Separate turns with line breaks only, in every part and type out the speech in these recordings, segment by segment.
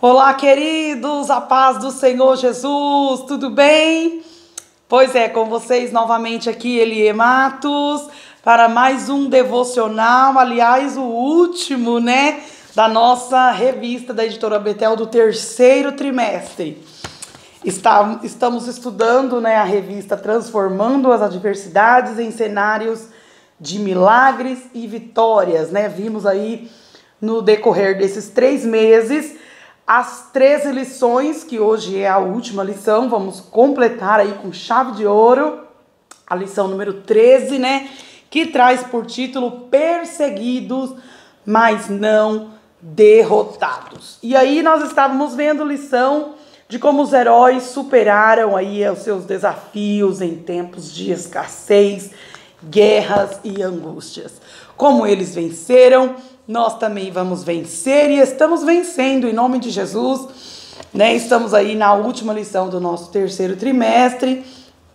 Olá, queridos, a paz do Senhor Jesus, tudo bem? Pois é, com vocês novamente aqui, Elie Matos, para mais um devocional, aliás, o último, da nossa revista da Editora Betel do terceiro trimestre. Estamos estudando, a revista Transformando as Adversidades em Cenários de Milagres e Vitórias, Vimos aí no decorrer desses 3 meses as 13 lições, que hoje é a última lição, vamos completar aí com chave de ouro, a lição número 13, que traz por título Perseguidos, mas não derrotados. E aí nós estávamos vendo lição de como os heróis superaram aí os seus desafios em tempos de escassez, guerras e angústias. Como eles venceram, nós também vamos vencer e estamos vencendo em nome de Jesus, Estamos aí na última lição do nosso terceiro trimestre.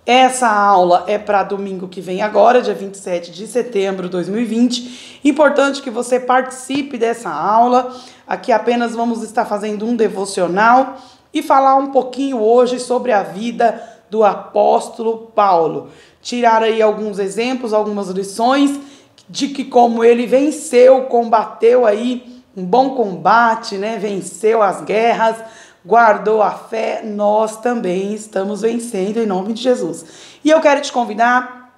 Essa aula é para domingo que vem agora, dia 27 de setembro de 2020. Importante que você participe dessa aula. Aqui apenas vamos estar fazendo um devocional e falar um pouquinho hoje sobre a vida do apóstolo Paulo. Tirar aí alguns exemplos, algumas lições de que como ele venceu, combateu aí um bom combate, Venceu as guerras, guardou a fé, nós também estamos vencendo em nome de Jesus. E eu quero te convidar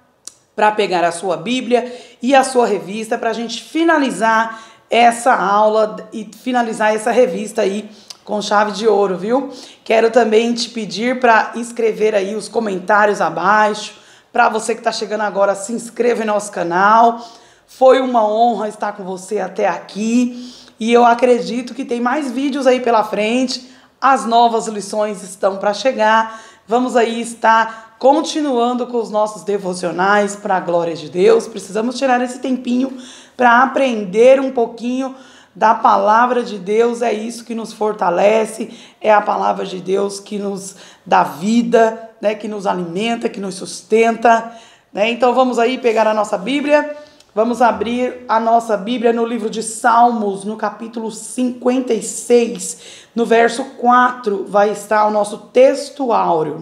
para pegar a sua Bíblia e a sua revista para a gente finalizar essa aula e finalizar essa revista aí com chave de ouro, viu? Quero também te pedir para escrever aí os comentários abaixo. Para você que está chegando agora, se inscreva em nosso canal. Foi uma honra estar com você até aqui. E eu acredito que tem mais vídeos aí pela frente. As novas lições estão para chegar. Vamos aí estar continuando com os nossos devocionais para a glória de Deus. Precisamos tirar esse tempinho para aprender um pouquinho da palavra de Deus. É isso que nos fortalece. É a palavra de Deus que nos dá vida, que nos alimenta, que nos sustenta, Então vamos aí pegar a nossa Bíblia. Vamos abrir a nossa Bíblia no livro de Salmos, no capítulo 56, no verso 4, vai estar o nosso texto áureo,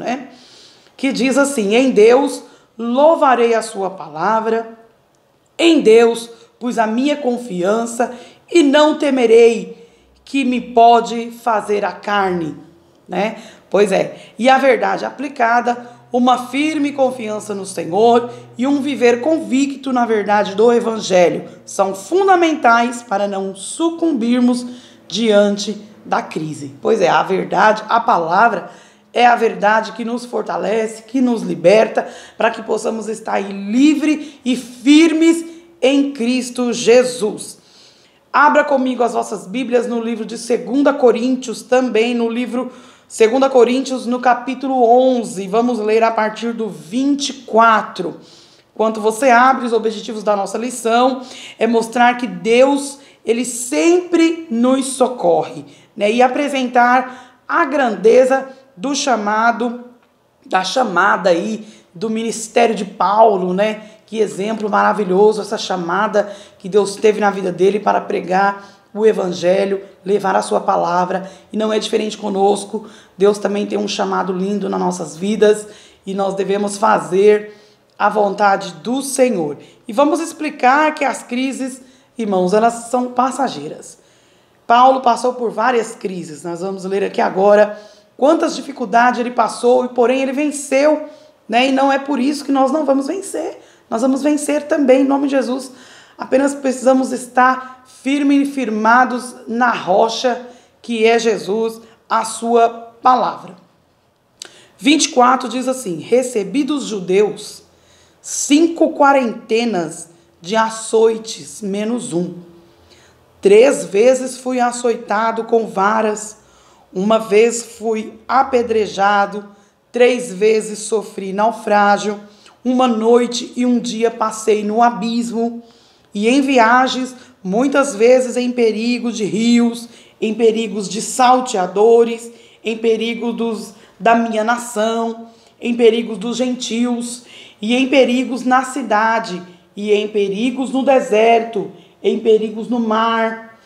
Que diz assim: em Deus louvarei a sua palavra, em Deus pus a minha confiança e não temerei que me pode fazer a carne, Pois é, e a verdade aplicada, uma firme confiança no Senhor e um viver convicto na verdade do Evangelho são fundamentais para não sucumbirmos diante da crise. Pois é, a verdade, a palavra é a verdade que nos fortalece, que nos liberta, para que possamos estar aí livres e firmes em Cristo Jesus. Abra comigo as vossas Bíblias no livro de 2 Coríntios, também no livro 2 Coríntios, no capítulo 11, vamos ler a partir do 24. Enquanto você abre, os objetivos da nossa lição é mostrar que Deus, Ele sempre nos socorre, E apresentar a grandeza do chamado, da chamada aí do ministério de Paulo, Que exemplo maravilhoso essa chamada que Deus teve na vida dele para pregar o Evangelho, levar a sua palavra, e não é diferente conosco. Deus também tem um chamado lindo nas nossas vidas e nós devemos fazer a vontade do Senhor. E vamos explicar que as crises, irmãos, elas são passageiras. Paulo passou por várias crises, nós vamos ler aqui agora quantas dificuldades ele passou e porém ele venceu, E não é por isso que nós não vamos vencer, nós vamos vencer também em nome de Jesus. Apenas precisamos estar firmes e firmados na rocha que é Jesus, a sua palavra. 24 diz assim: recebi dos judeus 5 quarentenas de açoites, menos 1. 3 vezes fui açoitado com varas, 1 vez fui apedrejado, 3 vezes sofri naufrágio, 1 noite e 1 dia passei no abismo, e em viagens, muitas vezes em perigos de rios, em perigos de salteadores, em perigos da minha nação, em perigos dos gentios, e em perigos na cidade, e em perigos no deserto, em perigos no mar,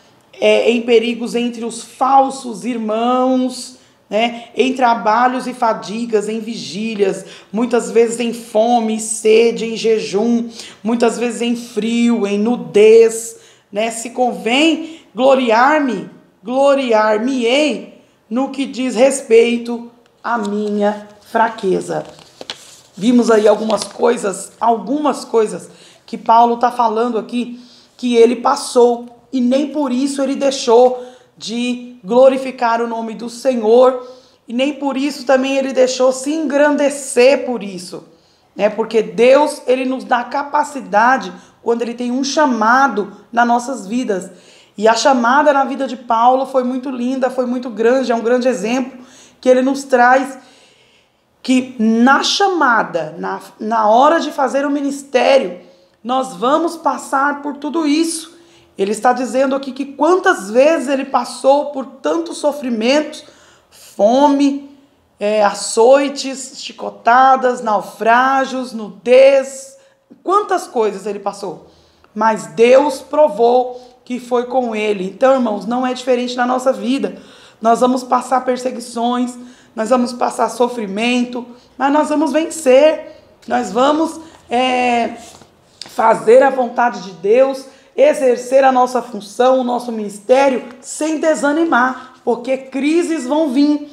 em perigos entre os falsos irmãos, né? Em trabalhos e fadigas, em vigílias, muitas vezes em fome, sede, em jejum, muitas vezes em frio, em nudez, né? Se convém gloriar-me-ei no que diz respeito à minha fraqueza. Vimos aí algumas coisas que Paulo está falando aqui, que ele passou, e nem por isso ele deixou de glorificar o nome do Senhor, e nem por isso também ele deixou se engrandecer por isso, né? Porque Deus, ele nos dá capacidade quando ele tem um chamado nas nossas vidas, e a chamada na vida de Paulo foi muito linda, foi muito grande, é um grande exemplo que ele nos traz, que na chamada, na hora de fazer o ministério, nós vamos passar por tudo isso. Ele está dizendo aqui que quantas vezes ele passou por tantos sofrimentos, fome, açoites, chicotadas, naufrágios, nudez, quantas coisas ele passou. Mas Deus provou que foi com ele. Então, irmãos, não é diferente na nossa vida. Nós vamos passar perseguições, nós vamos passar sofrimento, mas nós vamos vencer. Nós vamos fazer a vontade de Deus, exercer a nossa função, o nosso ministério, sem desanimar, porque crises vão vir,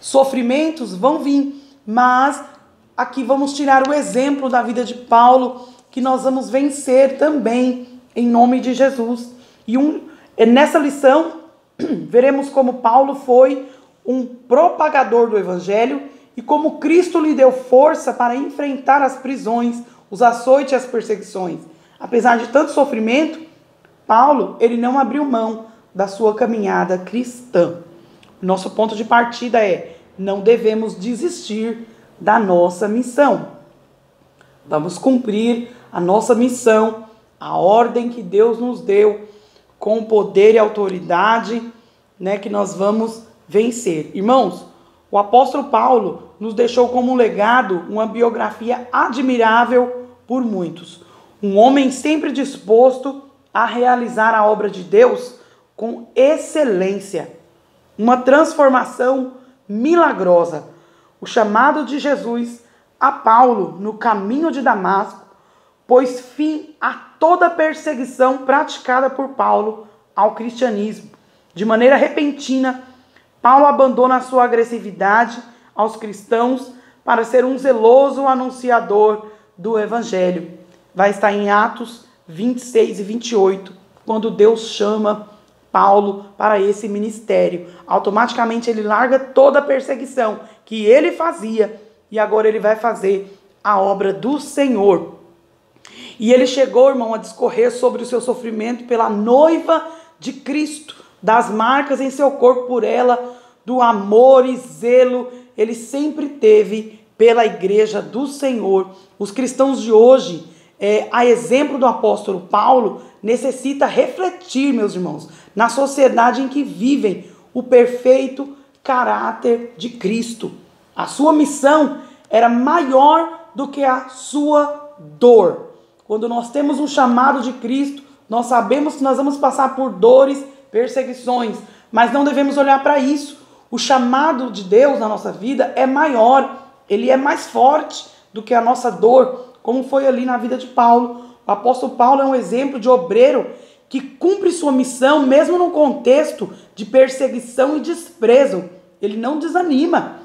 sofrimentos vão vir, mas aqui vamos tirar o exemplo da vida de Paulo, que nós vamos vencer também, em nome de Jesus. E nessa lição, veremos como Paulo foi um propagador do Evangelho e como Cristo lhe deu força para enfrentar as prisões, os açoites e as perseguições. Apesar de tanto sofrimento, Paulo, ele não abriu mão da sua caminhada cristã. Nosso ponto de partida é: não devemos desistir da nossa missão. Vamos cumprir a nossa missão, a ordem que Deus nos deu, com poder e autoridade, né, que nós vamos vencer. Irmãos, o apóstolo Paulo nos deixou como um legado uma biografia admirável por muitos. Um homem sempre disposto a realizar a obra de Deus com excelência. Uma transformação milagrosa. O chamado de Jesus a Paulo no caminho de Damasco pôs fim a toda perseguição praticada por Paulo ao cristianismo. De maneira repentina, Paulo abandona a sua agressividade aos cristãos para ser um zeloso anunciador do Evangelho. Vai estar em Atos 26 e 28, quando Deus chama Paulo para esse ministério. Automaticamente ele larga toda a perseguição que ele fazia e agora ele vai fazer a obra do Senhor. E ele chegou, irmão, a discorrer sobre o seu sofrimento pela noiva de Cristo, das marcas em seu corpo por ela, do amor e zelo ele sempre teve pela igreja do Senhor. Os cristãos de hoje, a exemplo do apóstolo Paulo, necessita refletir, meus irmãos, na sociedade em que vivem o perfeito caráter de Cristo. A sua missão era maior do que a sua dor. Quando nós temos um chamado de Cristo, nós sabemos que nós vamos passar por dores, perseguições, mas não devemos olhar para isso. O chamado de Deus na nossa vida é maior, ele é mais forte do que a nossa dor, como foi ali na vida de Paulo. O apóstolo Paulo é um exemplo de obreiro que cumpre sua missão mesmo num contexto de perseguição e desprezo. Ele não desanima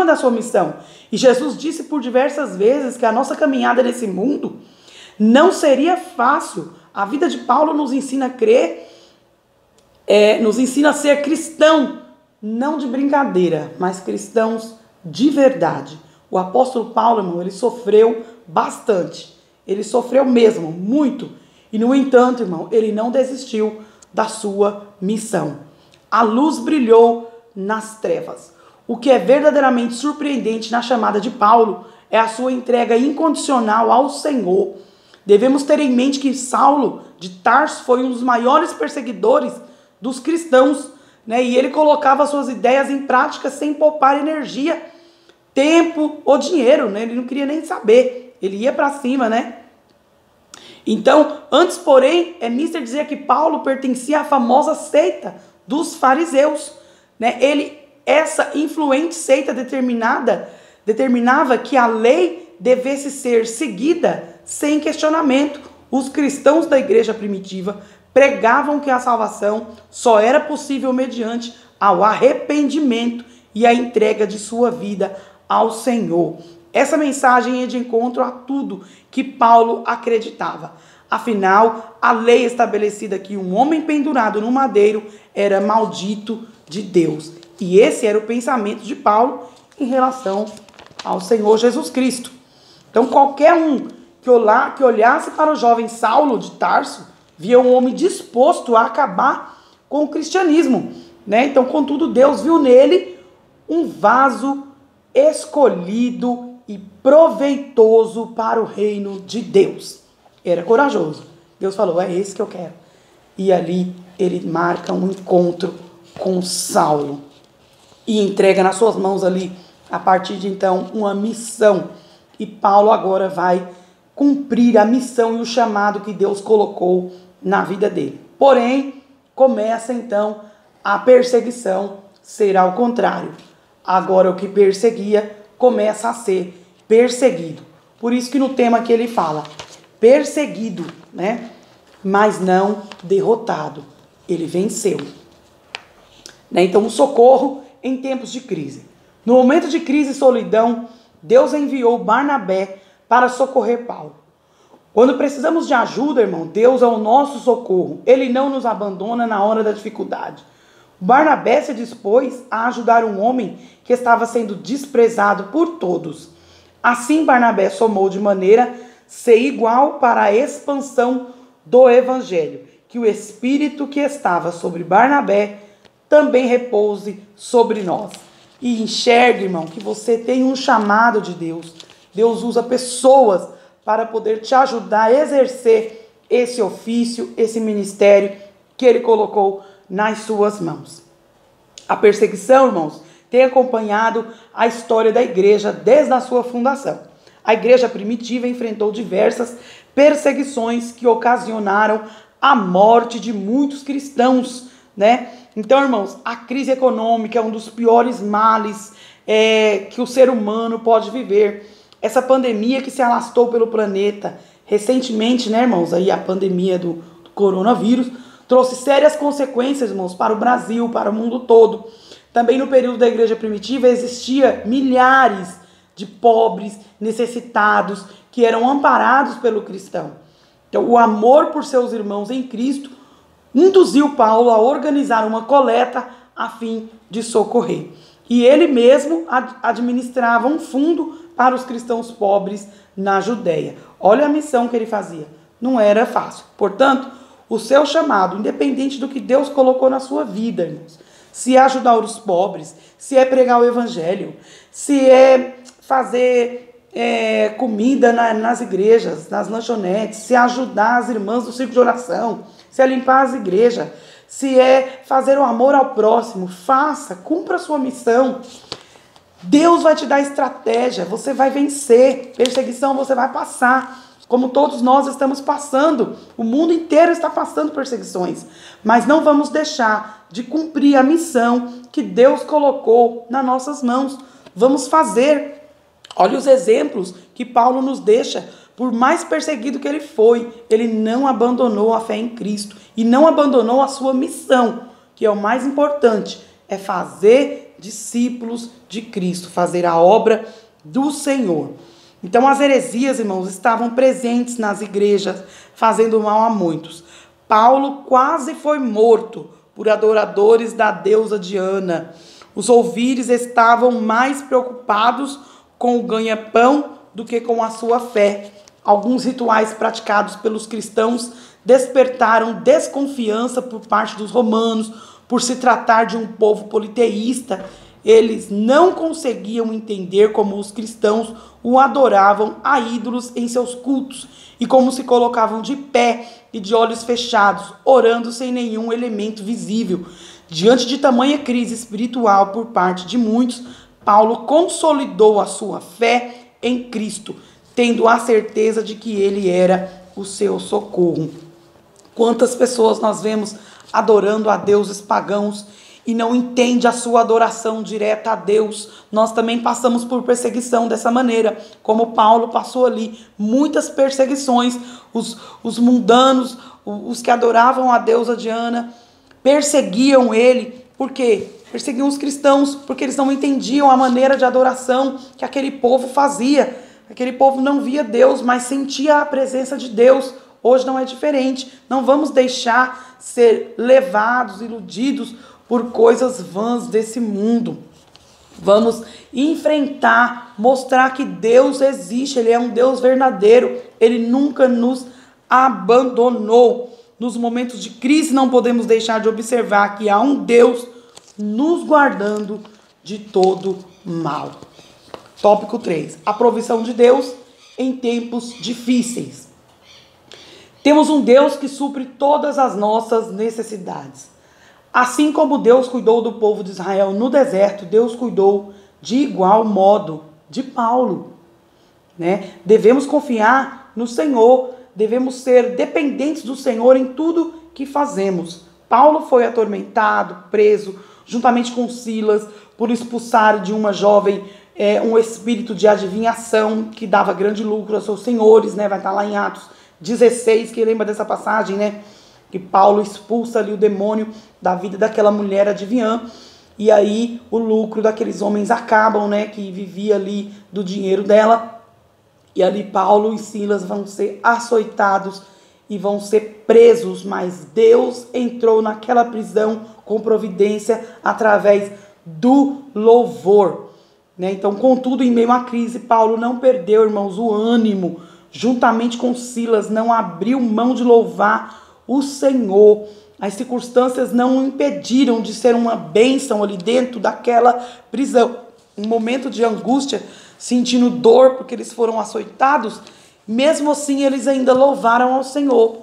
da sua missão. E Jesus disse por diversas vezes que a nossa caminhada nesse mundo não seria fácil. A vida de Paulo nos ensina a crer, nos ensina a ser cristão, não de brincadeira, mas cristãos de verdade. O apóstolo Paulo, irmão, ele sofreu bastante. Ele sofreu mesmo, muito. E no entanto, irmão, ele não desistiu da sua missão. A luz brilhou nas trevas. O que é verdadeiramente surpreendente na chamada de Paulo é a sua entrega incondicional ao Senhor. Devemos ter em mente que Saulo de Tarso foi um dos maiores perseguidores dos cristãos, né? E ele colocava suas ideias em prática sem poupar energia, tempo ou dinheiro, né? Ele não queria nem saber, ele ia para cima, né? Então, antes, porém, é mister dizer que Paulo pertencia à famosa seita dos fariseus, né? Essa influente seita determinava que a lei devesse ser seguida sem questionamento. Os cristãos da igreja primitiva pregavam que a salvação só era possível mediante ao arrependimento e a entrega de sua vida ao Senhor. Essa mensagem é de encontro a tudo que Paulo acreditava. Afinal, a lei estabelecida que um homem pendurado no madeiro era maldito de Deus. E esse era o pensamento de Paulo em relação ao Senhor Jesus Cristo. Então, qualquer um que olhasse para o jovem Saulo de Tarso, via um homem disposto a acabar com o cristianismo, né? Então, contudo, Deus viu nele um vaso escolhido e proveitoso para o reino de Deus. Era corajoso. Deus falou, é esse que eu quero. E ali ele marca um encontro com Saulo e entrega nas suas mãos ali, a partir de então, uma missão. E Paulo agora vai cumprir a missão e o chamado que Deus colocou na vida dele. Porém, começa então a perseguição, será o contrário. Agora o que perseguia começa a ser perseguido. Por isso que no tema que ele fala, perseguido, né? Mas não derrotado. Ele venceu. Né? Então, o socorro em tempos de crise. No momento de crise e solidão, Deus enviou Barnabé para socorrer Paulo. Quando precisamos de ajuda, irmão, Deus é o nosso socorro. Ele não nos abandona na hora da dificuldade. Barnabé se dispôs a ajudar um homem que estava sendo desprezado por todos. Assim, Barnabé somou de maneira ser igual para a expansão do evangelho, que o Espírito que estava sobre Barnabé também repouse sobre nós. E enxergue, irmão, que você tem um chamado de Deus. Deus usa pessoas para poder te ajudar a exercer esse ofício, esse ministério que Ele colocou nas suas mãos. A perseguição, irmãos, tem acompanhado a história da igreja desde a sua fundação. A igreja primitiva enfrentou diversas perseguições que ocasionaram a morte de muitos cristãos, né? Então, irmãos, a crise econômica é um dos piores males que o ser humano pode viver. Essa pandemia que se alastou pelo planeta recentemente, né, irmãos? Aí a pandemia do coronavírus trouxe sérias consequências, irmãos, para o Brasil, para o mundo todo. Também no período da igreja primitiva existia milhares de pobres, necessitados, que eram amparados pelo cristão. Então, o amor por seus irmãos em Cristo induziu Paulo a organizar uma coleta a fim de socorrer. E ele mesmo administrava um fundo para os cristãos pobres na Judéia. Olha a missão que ele fazia. Não era fácil. Portanto, o seu chamado, independente do que Deus colocou na sua vida, irmãos, se é ajudar os pobres, se é pregar o evangelho, se é fazer comida nas igrejas, nas lanchonetes, se é ajudar as irmãs do círculo de oração, se é limpar as igrejas, se é fazer o amor ao próximo, faça, cumpra a sua missão. Deus vai te dar estratégia, você vai vencer, perseguição você vai passar, como todos nós estamos passando, o mundo inteiro está passando perseguições, mas não vamos deixar de cumprir a missão que Deus colocou nas nossas mãos, vamos fazer. Olha os exemplos que Paulo nos deixa. Por mais perseguido que ele foi, ele não abandonou a fé em Cristo e não abandonou a sua missão, que é o mais importante, é fazer discípulos de Cristo, fazer a obra do Senhor. Então as heresias, irmãos, estavam presentes nas igrejas, fazendo mal a muitos. Paulo quase foi morto por adoradores da deusa Diana. Os ouvires estavam mais preocupados com o ganha-pão do que com a sua fé. Alguns rituais praticados pelos cristãos despertaram desconfiança por parte dos romanos, por se tratar de um povo politeísta. Eles não conseguiam entender como os cristãos o adoravam a ídolos em seus cultos e como se colocavam de pé e de olhos fechados, orando sem nenhum elemento visível. Diante de tamanha crise espiritual por parte de muitos, Paulo consolidou a sua fé em Cristo, tendo a certeza de que ele era o seu socorro. Quantas pessoas nós vemos adorando a deuses pagãos e não entende a sua adoração direta a Deus. Nós também passamos por perseguição dessa maneira, como Paulo passou ali, muitas perseguições. Os mundanos, os que adoravam a deusa Diana, perseguiam ele. Por quê? Perseguiam os cristãos, porque eles não entendiam a maneira de adoração que aquele povo fazia. Aquele povo não via Deus, mas sentia a presença de Deus. Hoje não é diferente. Não vamos deixar ser levados, iludidos por coisas vãs desse mundo. Vamos enfrentar, mostrar que Deus existe, Ele é um Deus verdadeiro. Ele nunca nos abandonou. Nos momentos de crise não podemos deixar de observar que há um Deus nos guardando de todo mal. Tópico 3. A provisão de Deus em tempos difíceis. Temos um Deus que supre todas as nossas necessidades. Assim como Deus cuidou do povo de Israel no deserto, Deus cuidou de igual modo de Paulo, né? Devemos confiar no Senhor, devemos ser dependentes do Senhor em tudo que fazemos. Paulo foi atormentado, preso, juntamente com Silas, por expulsar de uma jovem um espírito de adivinhação que dava grande lucro aos seus senhores, né? Vai estar lá em Atos 16, que lembra dessa passagem, né? Que Paulo expulsa ali o demônio da vida daquela mulher adivinhã. E aí o lucro daqueles homens acabam, né? Que vivia ali do dinheiro dela. E ali Paulo e Silas vão ser açoitados e vão ser presos. Mas Deus entrou naquela prisão com providência através do louvor, né? Então, contudo, em meio à crise, Paulo não perdeu, irmãos, o ânimo. Juntamente com Silas, não abriu mão de louvar o Senhor. As circunstâncias não o impediram de ser uma bênção ali dentro daquela prisão. Um momento de angústia, sentindo dor porque eles foram açoitados, mesmo assim eles ainda louvaram ao Senhor.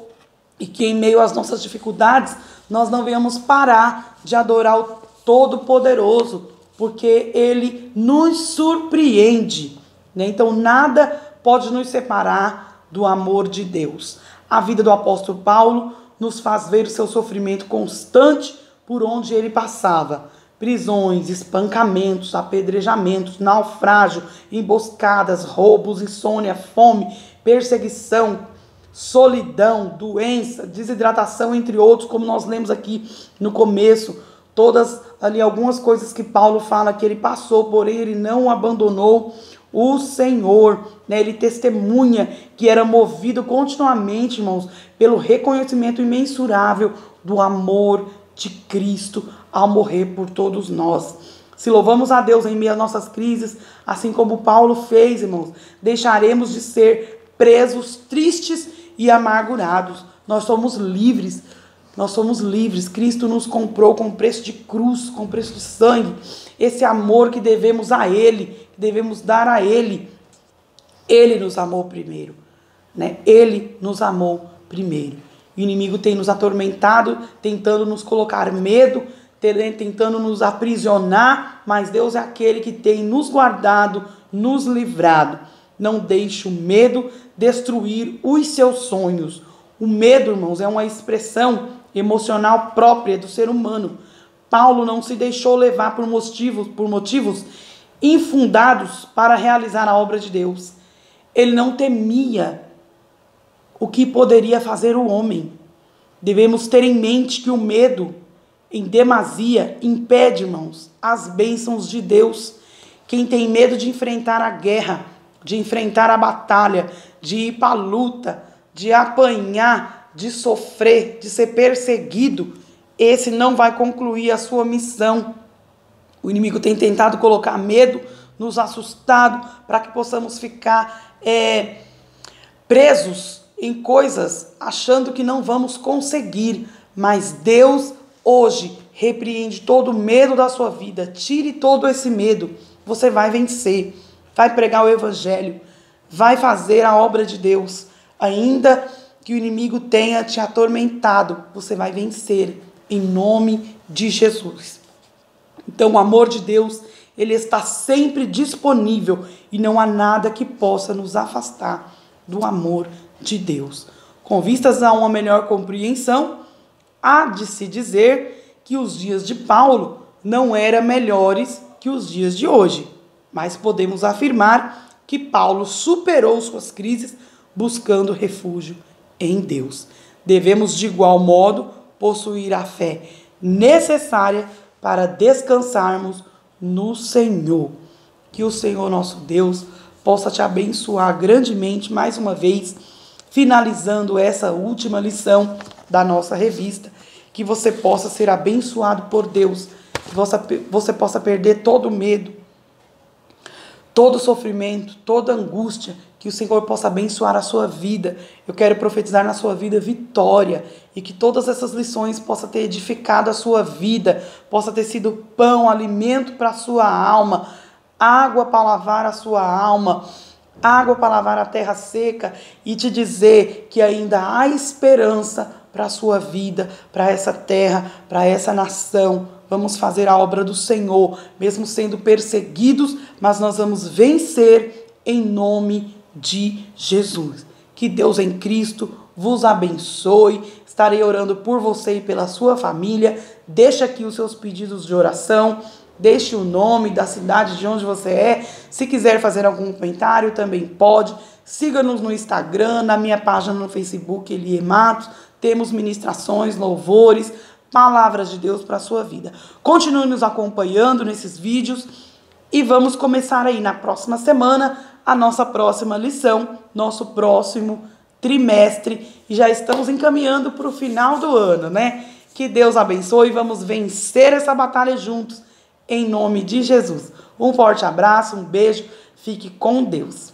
E que em meio às nossas dificuldades, nós não venhamos parar de adorar o Todo-Poderoso, porque Ele nos surpreende, né? Então nada pode nos separar do amor de Deus. A vida do apóstolo Paulo nos faz ver o seu sofrimento constante por onde ele passava. Prisões, espancamentos, apedrejamentos, naufrágio, emboscadas, roubos, insônia, fome, perseguição, solidão, doença, desidratação, entre outros, como nós lemos aqui no começo. Todas ali algumas coisas que Paulo fala que ele passou, porém ele não abandonou o Senhor, né? Ele testemunha que era movido continuamente, irmãos, pelo reconhecimento imensurável do amor de Cristo ao morrer por todos nós. Se louvamos a Deus em meio às nossas crises, assim como Paulo fez, irmãos, deixaremos de ser presos, tristes e amargurados. Nós somos livres. Nós somos livres. Cristo nos comprou com preço de cruz, com preço de sangue. Esse amor que devemos a Ele, que devemos dar a Ele. Ele nos amou primeiro, né? Ele nos amou primeiro. O inimigo tem nos atormentado, tentando nos colocar medo, tentando nos aprisionar, mas Deus é aquele que tem nos guardado, nos livrado. Não deixe o medo destruir os seus sonhos. O medo, irmãos, é uma expressão emocional própria do ser humano. Paulo não se deixou levar por motivos infundados para realizar a obra de Deus. Ele não temia o que poderia fazer o homem. Devemos ter em mente que o medo, em demasia, impede, irmãos, as bênçãos de Deus. Quem tem medo de enfrentar a guerra, de enfrentar a batalha, de ir para a luta, de apanhar, de sofrer, de ser perseguido, esse não vai concluir a sua missão. O inimigo tem tentado colocar medo, nos assustado, para que possamos ficar presos em coisas, achando que não vamos conseguir. Mas Deus hoje repreende todo o medo da sua vida. Tire todo esse medo. Você vai vencer. Vai pregar o evangelho. Vai fazer a obra de Deus. Ainda que o inimigo tenha te atormentado, você vai vencer em nome de Jesus. Então o amor de Deus, ele está sempre disponível e não há nada que possa nos afastar do amor de Deus. Com vistas a uma melhor compreensão, há de se dizer que os dias de Paulo não eram melhores que os dias de hoje, mas podemos afirmar que Paulo superou suas crises buscando refúgio em Deus. Devemos, de igual modo, possuir a fé necessária para descansarmos no Senhor. Que o Senhor nosso Deus possa te abençoar grandemente mais uma vez, finalizando essa última lição da nossa revista, que você possa ser abençoado por Deus, que você possa perder todo o medo, todo sofrimento, toda angústia, que o Senhor possa abençoar a sua vida. Eu quero profetizar na sua vida vitória, e que todas essas lições possam ter edificado a sua vida, possa ter sido pão, alimento para a sua alma, água para lavar a sua alma, água para lavar a terra seca, e te dizer que ainda há esperança para a sua vida, para essa terra, para essa nação. Vamos fazer a obra do Senhor, mesmo sendo perseguidos, mas nós vamos vencer em nome de Jesus. Que Deus em Cristo vos abençoe. Estarei orando por você e pela sua família. Deixa aqui os seus pedidos de oração. Deixe o nome da cidade de onde você é. Se quiser fazer algum comentário, também pode. Siga-nos no Instagram, na minha página no Facebook, Elie Matos. Temos ministrações, louvores, palavras de Deus para a sua vida. Continue nos acompanhando nesses vídeos e vamos começar aí na próxima semana a nossa próxima lição, nosso próximo trimestre, e já estamos encaminhando para o final do ano, né? Que Deus abençoe, vamos vencer essa batalha juntos, em nome de Jesus. Um forte abraço, um beijo, fique com Deus.